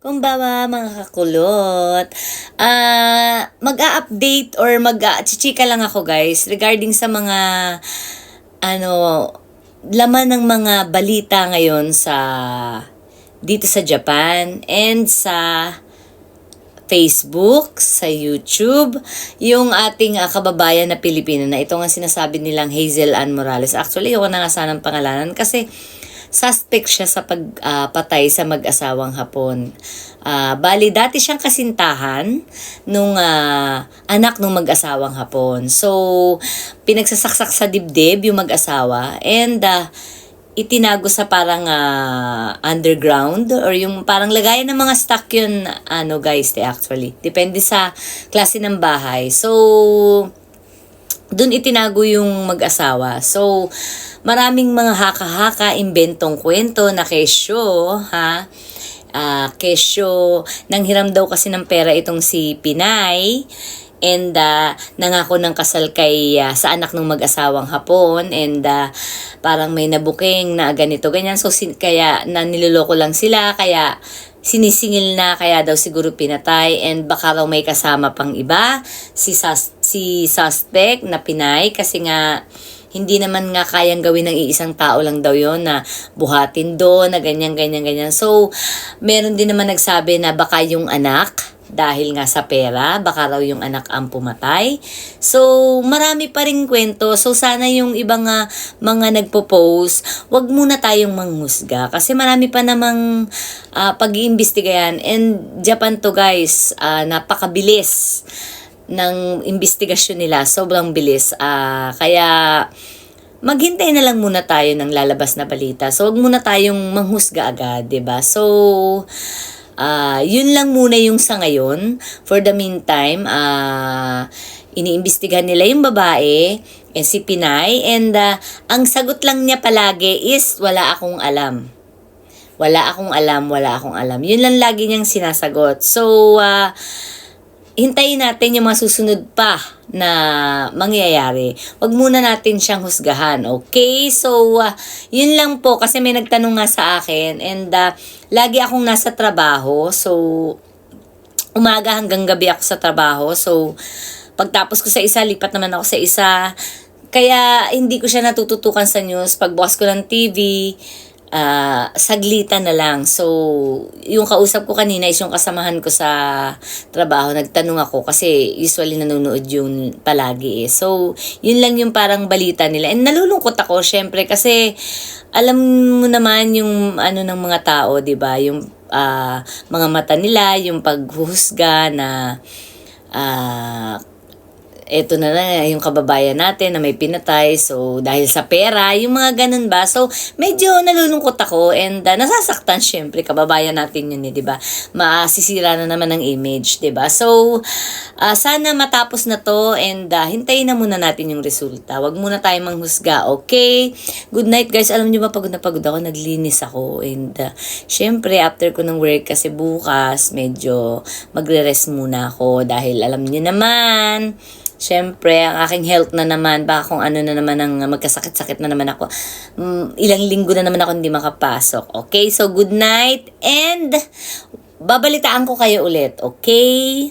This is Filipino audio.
Kumbawa mga kakulot, mag-a-update or chichika lang ako guys regarding sa mga ano laman ng mga balita ngayon dito sa Japan and sa Facebook, sa YouTube, yung ating kababayan na Pilipino na ito nga sinasabi nilang Hazel Ann Morales. Actually, ako na nga sanang pangalanan kasi suspect siya sa pagpatay sa mag-asawang Hapon. Bali, dati siyang kasintahan nung anak ng mag-asawang Hapon. So, pinagsasaksak sa dibdib yung mag-asawa and itinago sa parang underground or yung parang lagayan ng mga stock yun, guys, actually. Depende sa klase ng bahay. So, doon itinago yung mag-asawa. So, maraming mga haka-haka, imbentong kwento na kesyo, kesyo, nanghiram daw kasi ng pera itong si Pinay, and nangako ng kasal sa anak ng mag-asawang Hapon, and parang may nabuking na ganito, ganyan. So, kaya niloloko lang sila, kaya sinisingil na, kaya daw siguro pinatay, and baka raw may kasama pang iba, si suspect na Pinay, kasi nga hindi naman nga kayang gawin ng iisang tao lang daw yon na buhatin doon, na ganyan. So, meron din naman nagsabi na baka yung anak, dahil nga sa pera, baka raw yung anak ang pumatay. So, marami pa rin kwento. So, sana yung ibang mga nagpo-post, wag muna tayong manghusga. Kasi marami pa namang pag-iimbestigayan. And Japan to guys, napakabilis ng investigasyon nila. Sobrang bilis. Kaya maghintay na lang muna tayo ng lalabas na balita. So, wag muna tayong manghusga agad, 'di ba? So, yun lang muna yung sa ngayon. For the meantime, iniimbestigahan nila yung babae, si Pinay, and ang sagot lang niya palagi is, wala akong alam. Wala akong alam. Yun lang lagi niyang sinasagot. So, hintayin natin yung mga susunod pa na mangyayari. Wag muna natin siyang husgahan, okay? So, yun lang po kasi may nagtanong nga sa akin, and lagi akong nasa trabaho. So, umaga hanggang gabi ako sa trabaho. So, pagtapos ko sa isa, lipat naman ako sa isa. Kaya, hindi ko siya natututukan sa news. Pagbukas ko ng TV, saglitan na lang. So, yung kausap ko kanina is yung kasamahan ko sa trabaho. Nagtanong ako kasi usually nanonood yung palagi eh. So, yun lang yung parang balita nila. And nalulungkot ako syempre kasi alam mo naman yung ng mga tao, 'di ba? Yung mga mata nila, yung paghuhusga na eto na yung kababayan natin na may pinatay, so dahil sa pera, yung mga ganun ba. So medyo nalulungkot ako, and nasasaktan syempre, kababayan natin yun di ba? Masisira na naman ang image, di ba? So sana matapos na to, and hintayin na muna natin yung resulta. Wag muna tayong manghusga, okay? Good night guys. Alam niyo ba, pagod na pagod ako, naglinis ako, and syempre after ko ng work, kasi bukas medyo magre-rest muna ako dahil alam niyo naman, siyempre, ang aking health na naman, baka kung ano na naman ang magkasakit-sakit na naman ako. Ilang linggo na naman ako hindi makapasok. Okay, so good night, and babalitaan ko kayo ulit, okay?